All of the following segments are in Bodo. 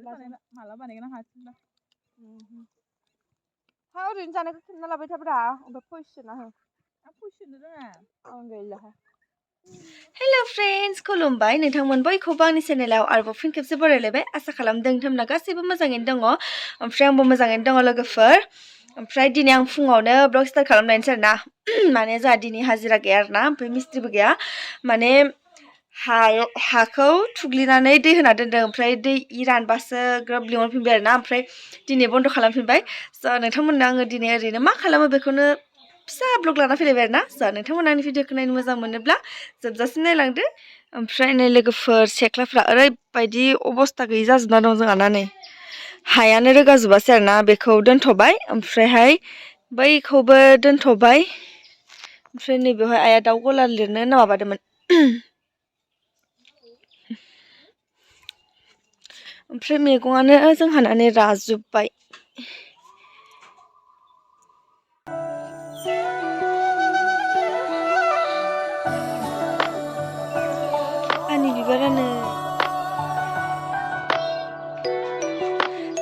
माला बानायगोन आं हारसिंबा हा ओरैनो जानायखौ खिन्थाना लाबाय थाब्रा ओमफ्राय फैसोना हो आं फैसोनो रोङा आं गैला हेल' फ्रेन्ड्स खुलुमबाय नोंथांमोन बयखौबो आंनि चेनेलाव आरोबाव फिन खेबसे बरायलायबाय आसा खालामदों नोंथांमोना गासैबो मोजाङैनो दङ ओमफ्राय आंबो मोजाङैनो दङ लोगोफोर ओमफ्राय दिनै आं फुङावनो ब्लग स्टार्ट खालामनायसै आरोना माने जोंहा दिनै हाजिरा गैया आरोना ओमफ्राय मिस्ट्रिबो गैया माने हाखौ थुग्लिनानै दै होना दोनदों ओमफ्राय दै रानबासो ग्रोब लिंहरफिनबाय आरोना ओमफ्राय दिनै बन्द' खालामफिनबाय स' नोंथांमोननो आङो दिनै ओरैनो मा खालामो बेखौनो फिसा ब्लग लाना फैलायबाय आरोना स' नोंथांमोना आंनि भिडिअखौ नायनो मोजां मोनोब्ला जोबजासिम नायलांदो ओमफ्राय नै लोगोफोर सेख्लाफ्रा ओरैबायदि अबस्था गैयि जाजोबना दं जोंहाना नै हायानो रोगाजोबासै आरोना बेखौ दोनथ'बाय ओमफ्रायहाय बैखौबो दोनथ'बाय ओमफ्राय नैबेवहाय आइया दाउ गलार लिरनो होनना माबादोंमोन ओमफ्राय मैगङानो जोंहाना नै राजोब्बाय आंनि बिबारानो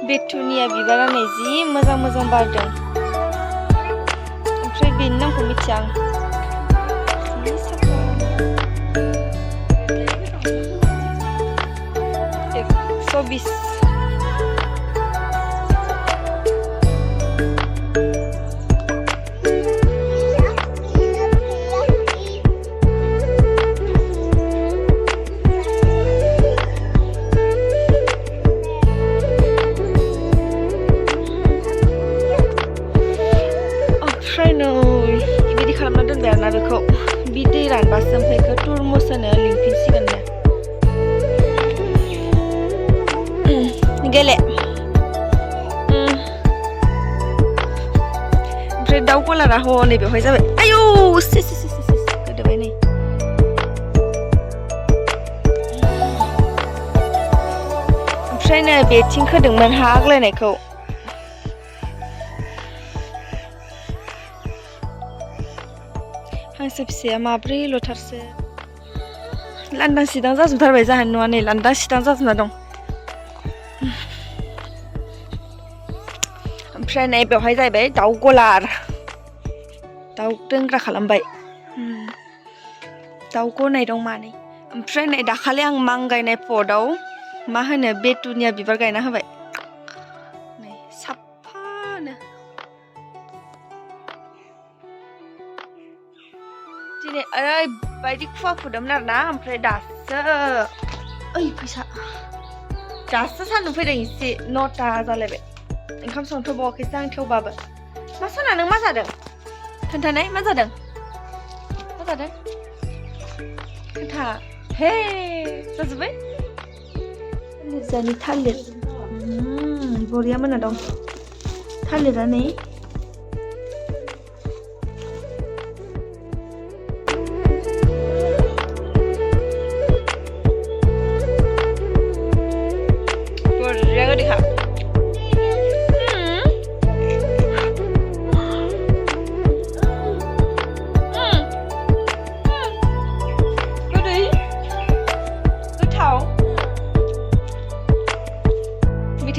बेथुनिया बिबारानो जि मोजां मोजां बारदों ओमफ्राय बेनि नामखौ मिथिया आं जि साफा 120 बिदि खालामना दोनबाय आरोना बेखौ बि दै रानबासो ओमफ्राय बेखौ तुरमुस होनो लिंफिनसिगोन गेले ओमफ्राय दाउ गलारा हनै बेवहाय जाबाय आयौ गोदोबाय नै ओमफ्राय नै बेथिं खोदोंमोन हा आग्लायनायखौ हांसो फिसाया माब्रै लथारसो लांदां सिदां जाजोबथारबाय जाहानि न'आ नै लांदां सिदां जाजोबना दं ओमफ्राय नै बेवहाय जाहैबाय दाउ गलार दाउ दोनग्रा खालामबाय दाउ गनाय दं मानै ओमफ्राय नै दाखालि आं मां गायनाय पटआव मा होनो बेथुनिया बिबार गायना होबाय नै साफानो दिनै ओरैबायदि खुवा खुदोंमोन आरोना ओमफ्राय दासो फैसा दासो सान्दुं फैदों एसे 9टा जालायबाय ओंखाम संथ'बावाखैसो आं थेवबाबो मा सना नों मा जादों खोन्थानाय मा जादों खोन्था हे जाजोब्बाय लिरजानि थालिर बरिया मोना दं थालिरा नै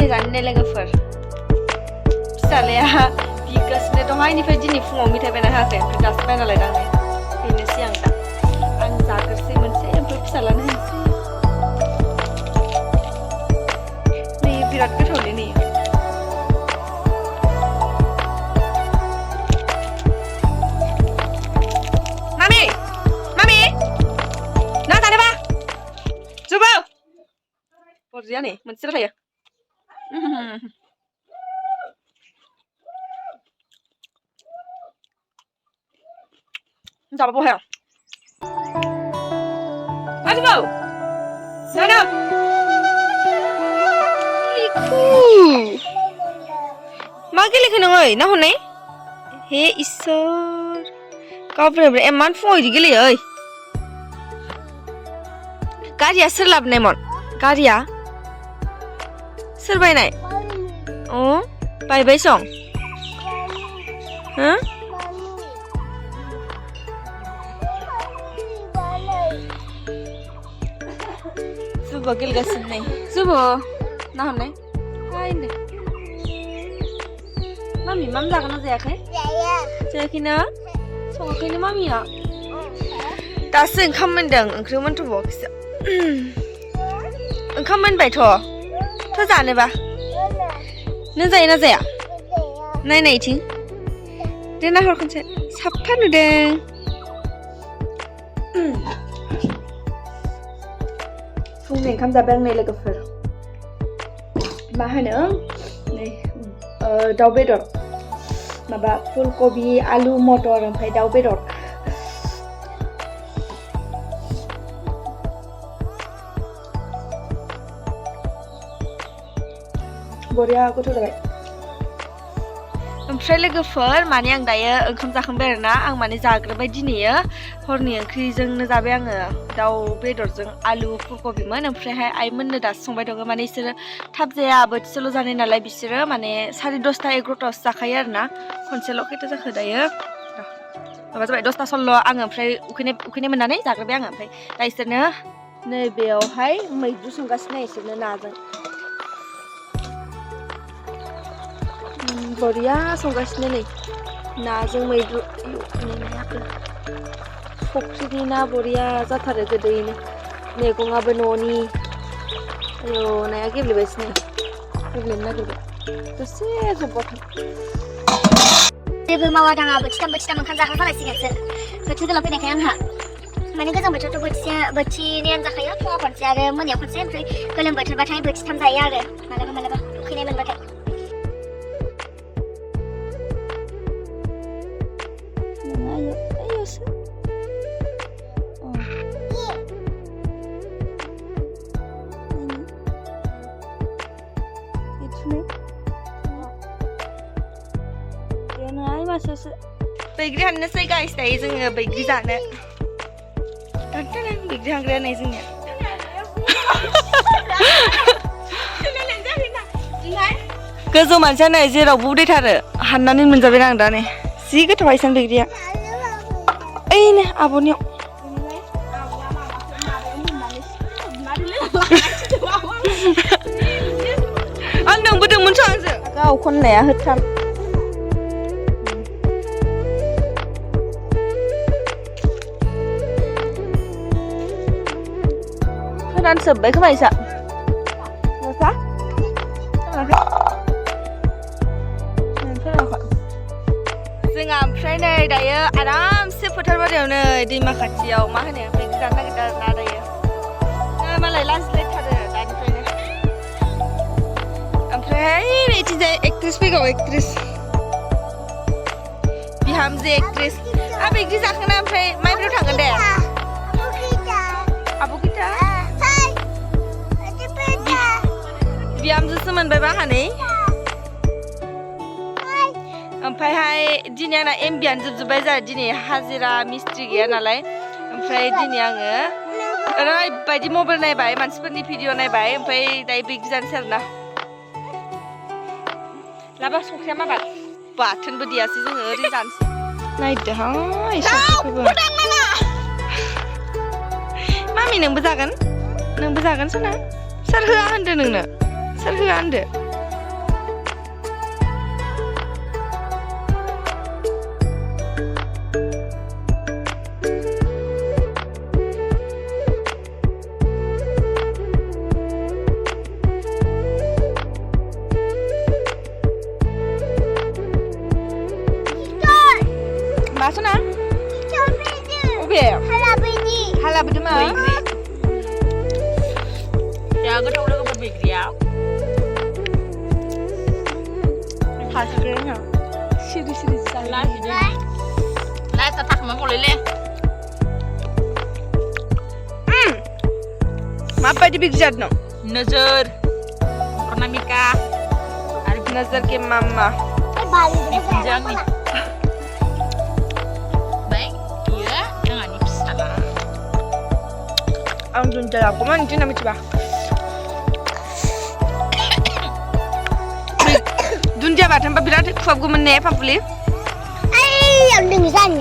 जानो लोगोफोर फिसालाया बिगासिनो दहायनिफ्राय दिनै फुङाव मेथाइ बायना होआखै ओमफ्राय दासो बायना लायदों आङो बेनोसै आं दा आं जाग्रोसै मोनसे ओमफ्राय फिसालानो होनोसै नै बिराद गोथावलै नै मामि ना जानोबा जुबो बरिया नै मोनसेल' थायो जाबाबो हाया आजिबो नाना मा गेलेखो नोङो ना हनै हे इसोर गाब्रायब्रा एमान फुङाव इदि गेलेयो गारिया सोर लाबोनायमोन गारिया सोर बायनाय बायबाय सं हो जुबो गेलेगासिनो नै जुबो ना हमनाय हाय दे मामि माम जागोन ना जायाखै जायाखैना सङाखैनो मामिया दासो ओंखाम मोनदों ओंख्रियाव मोनथ'बावाखैसो ओंखाम मोनबायथ' जानोबा नों जायो ना जाया नायनाय इथिं दे नाहर खनसे साफा नुदों फुंनि ओंखाम जाबाय आं नै लोगोफोर मा होनो नै दाउ बेदर माबा फुलकबि आलु मटर ओमफ्राय दाउ बेदर बरिया गोथाव जाबाय ओमफ्राय लोगोफोर माने आं दायो ओंखाम जाखांबाय आरोना आं माने जाग्रोबाय दिनैयो हरनि ओंख्रिजोंनो जाबाय आङो दाउ बेदरजों आलु फुलकबिमोन ओमफ्रायहाय आइमोननो दासो संबाय दङ माने बिसोरो थाब जाया बोथिसेल' जानाय नालाय बिसोरो माने 10:30 11:00 जाखायो आरोना खनसेल' खैथा जाखो दायो माबा जाबाय 10ता 16 आङो ओमफ्राय उखैनाय मोननानै जाग्रोबाय आङो ओमफ्राय दा इसोरनो नैबेयावहाय मैद्रु संगासिनो इसोरनो नाजों बरिया संगासिनो नै नाजों मैद्रु फुख्रिनि ना बरिया जाथारो गोदैनो मैगङाबो न'नि आयौ नाया गेब्लेबायसो नै गेब्लेनो नागिरबाय दसे जब्बाथाय जेबो मावा दाङा बोथिथाम ओंखाम जाखांथारसिगोनसो बोथोर गोलाव फैनायखाय आंहा माने गोजां बोथोरावथ' बोथिनैयानो जाखायो फुङाव खनसे आरो मोनायाव खनसे ओमफ्राय गोलोम बोथोरबाथाय बोथिथाम जायो आरो मालाबा उखैनाय मोनबाथाय बैग्रि हाननोसै गाइस दायो जोङो बैग्रि जानो बैग्रि हानग्राया नै जोंनिया गोजौ मानसिया नै जेरावबो उदैथारो हाननानै मोनजाबाय आं दा नै जि गोथाव आइसान बैग्रिया ओइनो आब'नियाव आं नोंबोदोंमोनथ' आंजों गाव खननाया होथार फोरानजोब्बाय खोमा इसा नोंसा जोंहा ओमफ्राय नै दायो आरामसे फोथार बारियावनो दैमा खाथियाव मा होनो बैग्रि जानो नागिरदों आरोना दायो मालाय लाजिलायथारो दानिफ्रायनो ओमफ्राय नैथिंजाय एक्ट्रिस फैगौ एक्ट्रिस बिहामजो एक्ट्रिस बैग्रि जाखांना ओमफ्राय माइब्रायाव थांगोन दे आब' गिता बिहामजोसो मोनबायबा हानै ओमफ्रायहाय दिनै आंना एमबियानो जोबजोब्बाय जाहा दिनै हाजिरा मिस्ट्रि गैया नालाय ओमफ्राय दिनै आङो ओरैबायदि मबाइल नायबाय मानसिफोरनि भिडिअ नायबाय ओमफ्राय दायो बैग्रि जानोसै आरोना लाबा संख्रिया माबार बाथोनबो देयासै जोङो ओरैनो जानोसै नायदोहाय संख्रिखौबो मामि नोंबो जागोन सना सोर होआ होनदो नोंनो सोर होआ होनदो मा सना अबे हालाबोदो मा ya गोथाव लोगोफोर बैग्रिया फासग्रेना सिरि जाला बिदि लाइटा थाखमा मलेले माबायदि बैग्रि जादों नोजोर प्रनामिका आरो नोजोर के मामा बिफिनजांनि आं दुन्दिया लागौमोन दिना मिथिबा दुन्दिया बाथोनबा बिराद खुहाबगौमोन ने पापुलि आं दोङो जानो